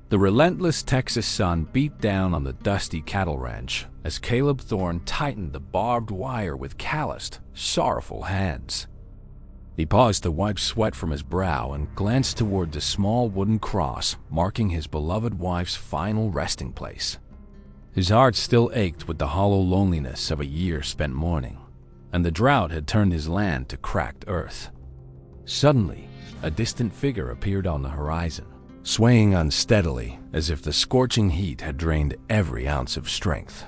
The relentless Texas sun beat down on the dusty cattle ranch as Caleb Thorne tightened the barbed wire with calloused, sorrowful hands. He paused to wipe sweat from his brow and glanced toward the small wooden cross marking his beloved wife's final resting place. His heart still ached with the hollow loneliness of a year spent mourning, and the drought had turned his land to cracked earth. Suddenly, a distant figure appeared on the horizon, swaying unsteadily as if the scorching heat had drained every ounce of strength.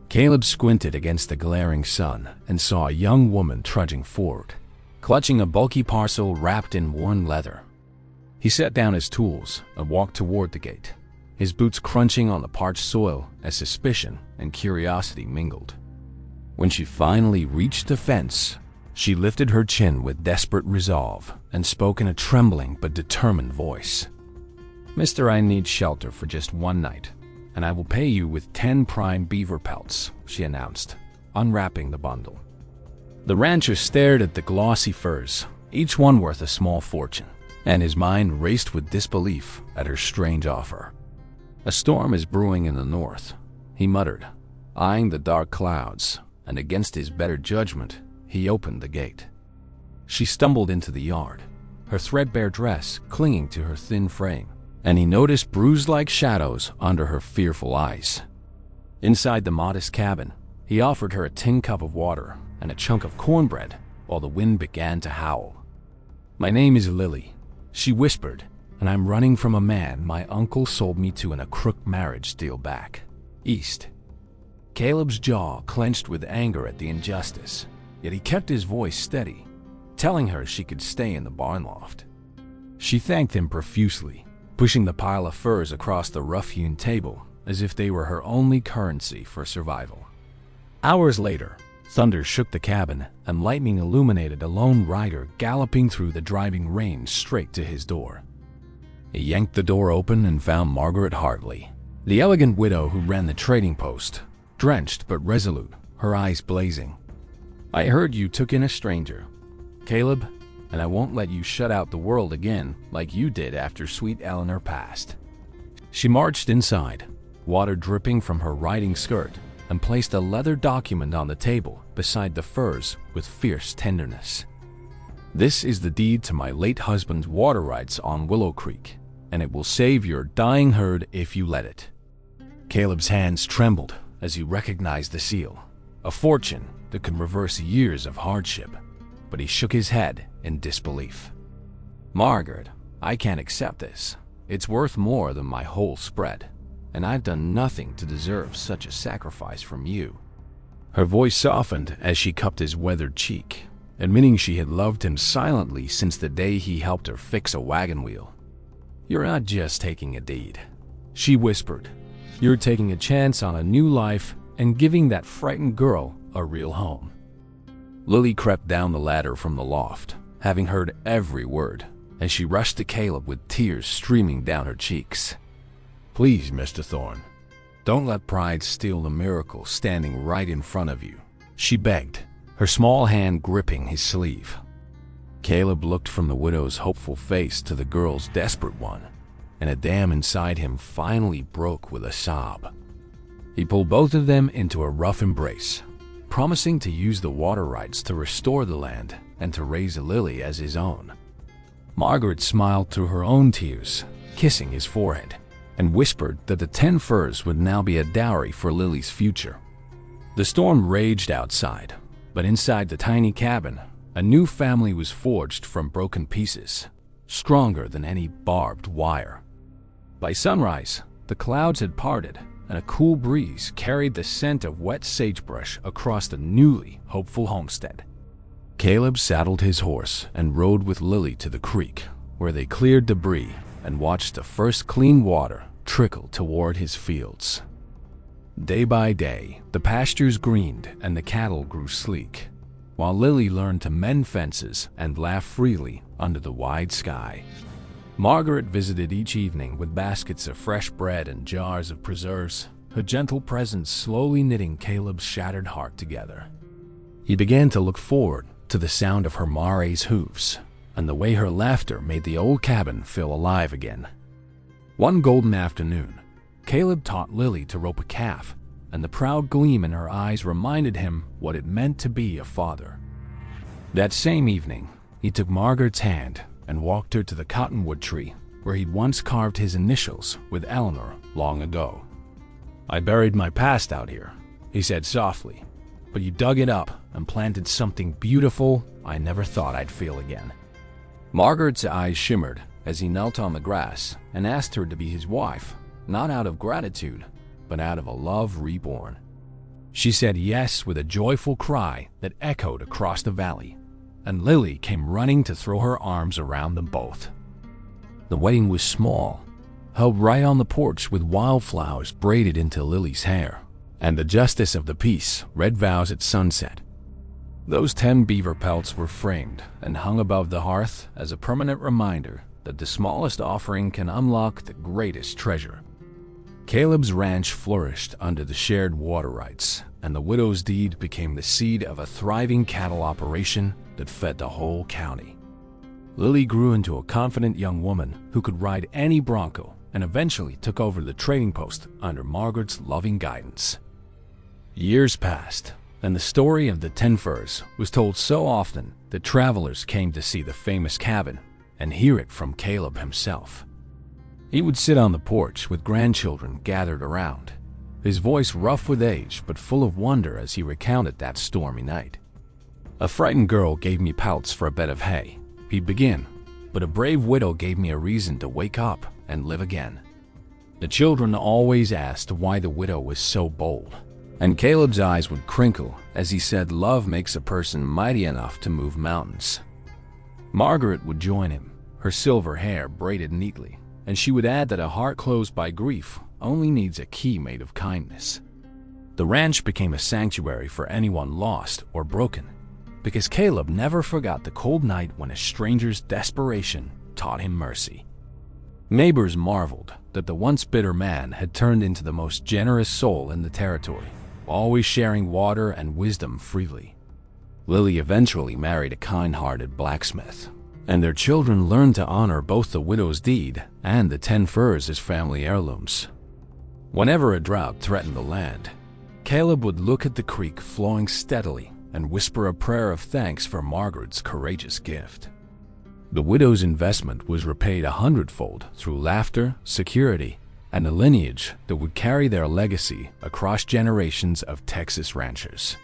Caleb squinted against the glaring sun and saw a young woman trudging forward, clutching a bulky parcel wrapped in worn leather. He set down his tools and walked toward the gate, his boots crunching on the parched soil as suspicion and curiosity mingled. When she finally reached the fence, she lifted her chin with desperate resolve and spoke in a trembling but determined voice. "Mister, I need shelter for just one night, and I will pay you with 10 prime beaver pelts," she announced, unwrapping the bundle. The rancher stared at the glossy furs, each one worth a small fortune, and his mind raced with disbelief at her strange offer. "A storm is brewing in the north," he muttered, eyeing the dark clouds, and against his better judgment, he opened the gate. She stumbled into the yard, her threadbare dress clinging to her thin frame, and he noticed bruise-like shadows under her fearful eyes. Inside the modest cabin, he offered her a tin cup of water and a chunk of cornbread while the wind began to howl. "My name is Lily," she whispered, "and I'm running from a man my uncle sold me to in a crook marriage deal back east." Caleb's jaw clenched with anger at the injustice, yet he kept his voice steady, telling her she could stay in the barn loft. She thanked him profusely, pushing the pile of furs across the rough-hewn table as if they were her only currency for survival. Hours later, thunder shook the cabin and lightning illuminated a lone rider galloping through the driving rain straight to his door. He yanked the door open and found Margaret Hartley, the elegant widow who ran the trading post, drenched but resolute, her eyes blazing. "I heard you took in a stranger, Caleb, and I won't let you shut out the world again like you did after sweet Eleanor passed." She marched inside, water dripping from her riding skirt, and placed a leather document on the table beside the furs with fierce tenderness. "This is the deed to my late husband's water rights on Willow Creek, and it will save your dying herd if you let it." Caleb's hands trembled as he recognized the seal, a fortune that could reverse years of hardship, but he shook his head in disbelief. "Margaret, I can't accept this. It's worth more than my whole spread, and I've done nothing to deserve such a sacrifice from you." Her voice softened as she cupped his weathered cheek, admitting she had loved him silently since the day he helped her fix a wagon wheel. "You're not just taking a deed," she whispered. "You're taking a chance on a new life and giving that frightened girl a real home." Lily crept down the ladder from the loft, having heard every word, as she rushed to Caleb with tears streaming down her cheeks. "Please, Mr. Thorne, don't let pride steal the miracle standing right in front of you," she begged, her small hand gripping his sleeve. Caleb looked from the widow's hopeful face to the girl's desperate one, and a dam inside him finally broke with a sob. He pulled both of them into a rough embrace, promising to use the water rights to restore the land and to raise Lily as his own. Margaret smiled through her own tears, kissing his forehead, and whispered that the 10 furs would now be a dowry for Lily's future. The storm raged outside, but inside the tiny cabin, a new family was forged from broken pieces, stronger than any barbed wire. By sunrise, the clouds had parted, and a cool breeze carried the scent of wet sagebrush across the newly hopeful homestead. Caleb saddled his horse and rode with Lily to the creek, where they cleared debris and watched the first clean water trickle toward his fields. Day by day, the pastures greened and the cattle grew sleek, while Lily learned to mend fences and laugh freely under the wide sky. Margaret visited each evening with baskets of fresh bread and jars of preserves, her gentle presence slowly knitting Caleb's shattered heart together. He began to look forward to the sound of her mare's hooves, and the way her laughter made the old cabin feel alive again. One golden afternoon, Caleb taught Lily to rope a calf, and the proud gleam in her eyes reminded him what it meant to be a father. That same evening, he took Margaret's hand and walked her to the cottonwood tree where he'd once carved his initials with Eleanor long ago. "I buried my past out here," he said softly, "but you dug it up and planted something beautiful I never thought I'd feel again." Margaret's eyes shimmered as he knelt on the grass and asked her to be his wife, not out of gratitude, but out of a love reborn. She said yes with a joyful cry that echoed across the valley, and Lily came running to throw her arms around them both. The wedding was small, held right on the porch with wildflowers braided into Lily's hair, and the justice of the peace read vows at sunset. Those 10 beaver pelts were framed and hung above the hearth as a permanent reminder that the smallest offering can unlock the greatest treasure. Caleb's ranch flourished under the shared water rights, and the widow's deed became the seed of a thriving cattle operation that fed the whole county. Lily grew into a confident young woman who could ride any bronco and eventually took over the trading post under Margaret's loving guidance. Years passed, and the story of the 10 furs was told so often that travelers came to see the famous cabin and hear it from Caleb himself. He would sit on the porch with grandchildren gathered around, his voice rough with age but full of wonder as he recounted that stormy night. "A frightened girl gave me pelts for a bed of hay," he'd begin, "but a brave widow gave me a reason to wake up and live again." The children always asked why the widow was so bold, and Caleb's eyes would crinkle as he said love makes a person mighty enough to move mountains. Margaret would join him, her silver hair braided neatly, and she would add that a heart closed by grief only needs a key made of kindness. The ranch became a sanctuary for anyone lost or broken, because Caleb never forgot the cold night when a stranger's desperation taught him mercy. Neighbors marveled that the once bitter man had turned into the most generous soul in the territory, always sharing water and wisdom freely. Lily eventually married a kind-hearted blacksmith, and their children learned to honor both the widow's deed and the 10 furs as family heirlooms. Whenever a drought threatened the land, Caleb would look at the creek flowing steadily and whisper a prayer of thanks for Margaret's courageous gift. The widow's investment was repaid 100-fold through laughter, security, and a lineage that would carry their legacy across generations of Texas ranchers.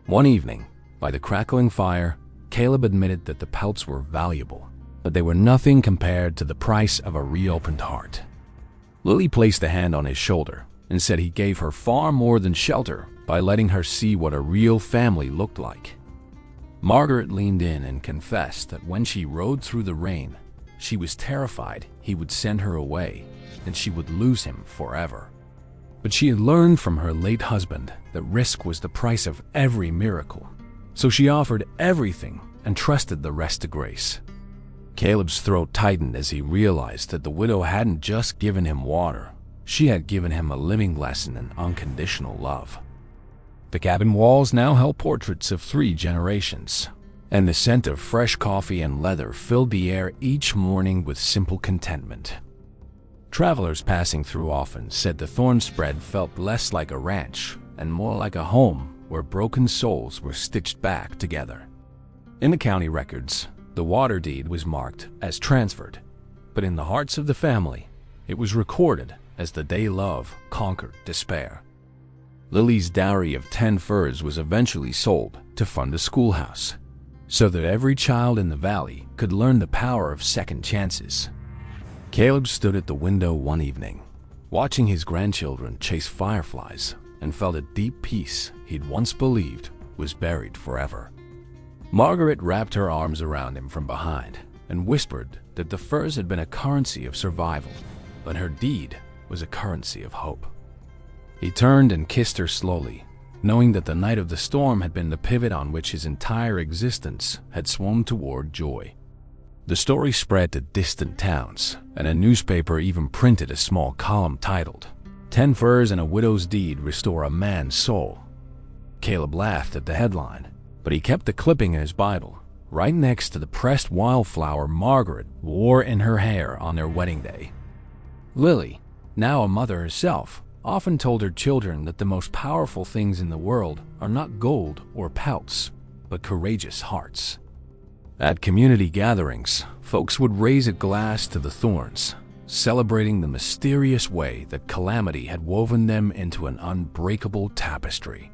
One evening, by the crackling fire, Caleb admitted that the pelts were valuable, but they were nothing compared to the price of a reopened heart. Lily placed a hand on his shoulder and said he gave her far more than shelter by letting her see what a real family looked like. Margaret leaned in and confessed that when she rode through the rain, she was terrified he would send her away and she would lose him forever. But she had learned from her late husband that risk was the price of every miracle, so she offered everything and trusted the rest to grace. Caleb's throat tightened as he realized that the widow hadn't just given him water, she had given him a living lesson in unconditional love. The cabin walls now held portraits of 3 generations, and the scent of fresh coffee and leather filled the air each morning with simple contentment. Travelers passing through often said the Thorne spread felt less like a ranch and more like a home where broken souls were stitched back together. In the county records, the water deed was marked as transferred, but in the hearts of the family, it was recorded as the day love conquered despair. Lily's dowry of 10 furs was eventually sold to fund a schoolhouse, so that every child in the valley could learn the power of second chances. Caleb stood at the window one evening, watching his grandchildren chase fireflies, and felt a deep peace he'd once believed was buried forever. Margaret wrapped her arms around him from behind and whispered that the furs had been a currency of survival, but her deed was a currency of hope. He turned and kissed her slowly, knowing that the night of the storm had been the pivot on which his entire existence had swung toward joy. The story spread to distant towns, and a newspaper even printed a small column titled, "10 furs and a widow's deed restore a man's soul." Caleb laughed at the headline, but he kept the clipping in his Bible, right next to the pressed wildflower Margaret wore in her hair on their wedding day. Lily, now a mother herself, often told her children that the most powerful things in the world are not gold or pelts, but courageous hearts. At community gatherings, folks would raise a glass to the Thornes, celebrating the mysterious way that calamity had woven them into an unbreakable tapestry.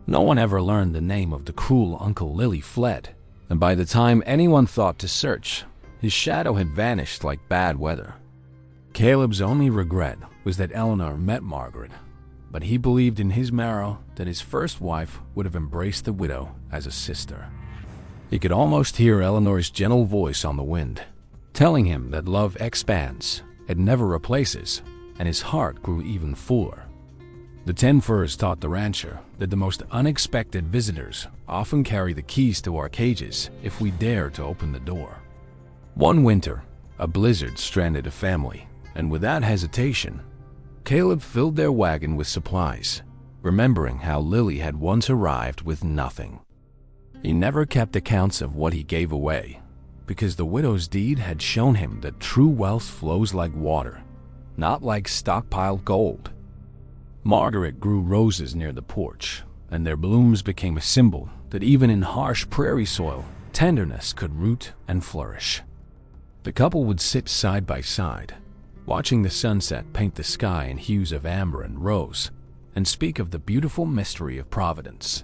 No one ever learned the name of the cruel Uncle Lily fled, and by the time anyone thought to search, his shadow had vanished like bad weather. Caleb's only regret was that Eleanor met Margaret, but he believed in his marrow that his first wife would have embraced the widow as a sister. He could almost hear Eleanor's gentle voice on the wind, telling him that love expands, it never replaces, and his heart grew even fuller. The 10 Firs taught the rancher that the most unexpected visitors often carry the keys to our cages if we dare to open the door. One winter, a blizzard stranded a family, and without hesitation, Caleb filled their wagon with supplies, remembering how Lily had once arrived with nothing. He never kept accounts of what he gave away, because the widow's deed had shown him that true wealth flows like water, not like stockpiled gold. Margaret grew roses near the porch, and their blooms became a symbol that even in harsh prairie soil, tenderness could root and flourish. The couple would sit side by side, watching the sunset paint the sky in hues of amber and rose, and speak of the beautiful mystery of Providence.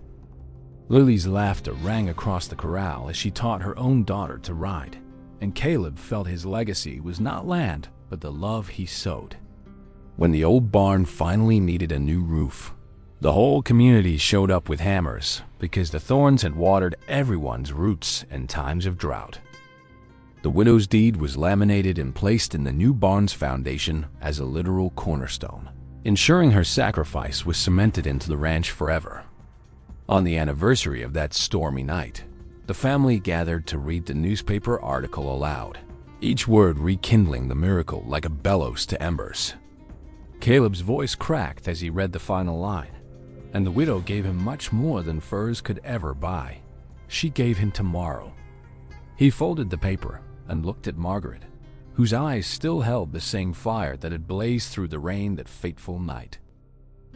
Lily's laughter rang across the corral as she taught her own daughter to ride, and Caleb felt his legacy was not land, but the love he sowed. When the old barn finally needed a new roof, the whole community showed up with hammers because the Thornes had watered everyone's roots in times of drought. The widow's deed was laminated and placed in the new barn's foundation as a literal cornerstone, ensuring her sacrifice was cemented into the ranch forever. On the anniversary of that stormy night, the family gathered to read the newspaper article aloud, each word rekindling the miracle like a bellows to embers. Caleb's voice cracked as he read the final line, and the widow gave him much more than furs could ever buy. She gave him tomorrow. He folded the paper and looked at Margaret, whose eyes still held the same fire that had blazed through the rain that fateful night.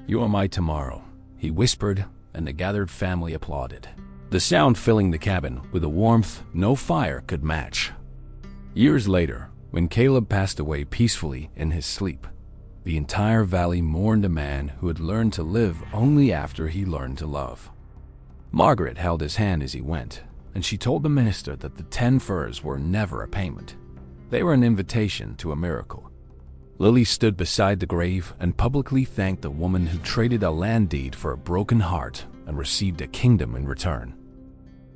"You are my tomorrow," he whispered, and the gathered family applauded, the sound filling the cabin with a warmth no fire could match. Years later, when Caleb passed away peacefully in his sleep, the entire valley mourned a man who had learned to live only after he learned to love. Margaret held his hand as he went, and she told the minister that the 10 Firs were never a payment. They were an invitation to a miracle. Lily stood beside the grave and publicly thanked the woman who traded a land deed for a broken heart and received a kingdom in return.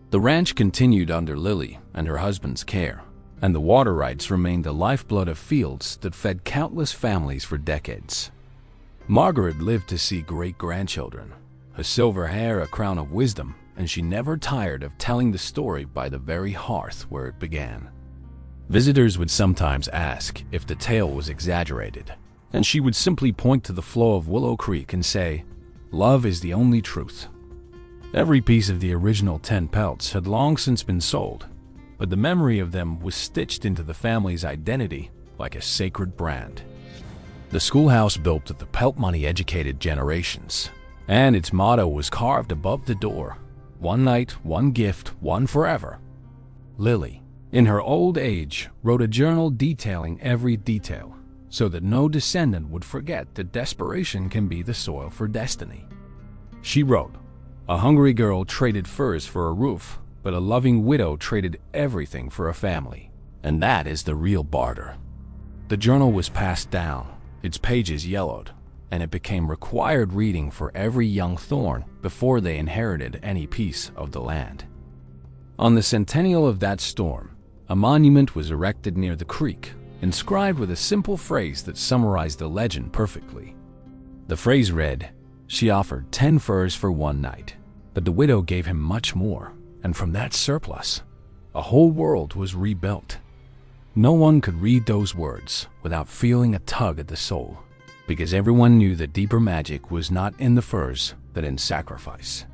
The ranch continued under Lily and her husband's care, and the water rights remained the lifeblood of fields that fed countless families for decades. Margaret lived to see great-grandchildren, her silver hair a crown of wisdom, and she never tired of telling the story by the very hearth where it began. Visitors would sometimes ask if the tale was exaggerated, and she would simply point to the flow of Willow Creek and say, "Love is the only truth." Every piece of the original 10 pelts had long since been sold, but the memory of them was stitched into the family's identity like a sacred brand. The schoolhouse built that the pelt money educated generations, and its motto was carved above the door: "One night, one gift, one forever." Lily, in her old age, wrote a journal detailing every detail, so that no descendant would forget that desperation can be the soil for destiny. She wrote, "A hungry girl traded furs for a roof, but a loving widow traded everything for a family, and that is the real barter." The journal was passed down, its pages yellowed, and it became required reading for every young Thorne before they inherited any piece of the land. On the centennial of that storm, a monument was erected near the creek, inscribed with a simple phrase that summarized the legend perfectly. The phrase read, "She offered 10 furs for one night, but the widow gave him much more, and from that surplus, a whole world was rebuilt." No one could read those words without feeling a tug at the soul, because everyone knew that deeper magic was not in the furs, but in sacrifice.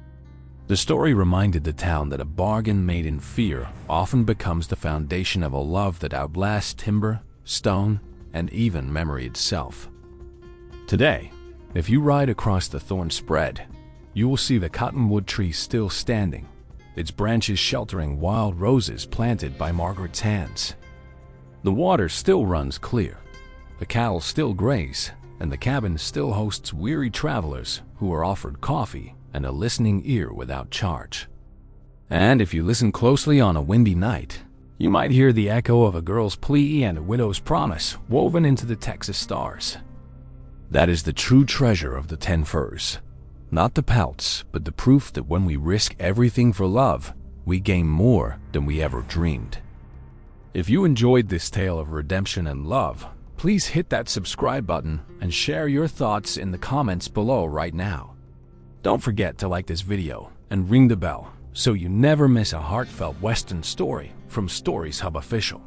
The story reminded the town that a bargain made in fear often becomes the foundation of a love that outlasts timber, stone, and even memory itself. Today, if you ride across the Thorne spread, you will see the cottonwood tree still standing, its branches sheltering wild roses planted by Margaret's hands. The water still runs clear, the cattle still graze, and the cabin still hosts weary travelers who are offered coffee and a listening ear without charge. And if you listen closely on a windy night, you might hear the echo of a girl's plea and a widow's promise woven into the Texas stars. That is the true treasure of the 10 Firs. Not the pelts, but the proof that when we risk everything for love, we gain more than we ever dreamed. If you enjoyed this tale of redemption and love, please hit that subscribe button and share your thoughts in the comments below right now. Don't forget to like this video and ring the bell so you never miss a heartfelt Western story from Stories Hub Official.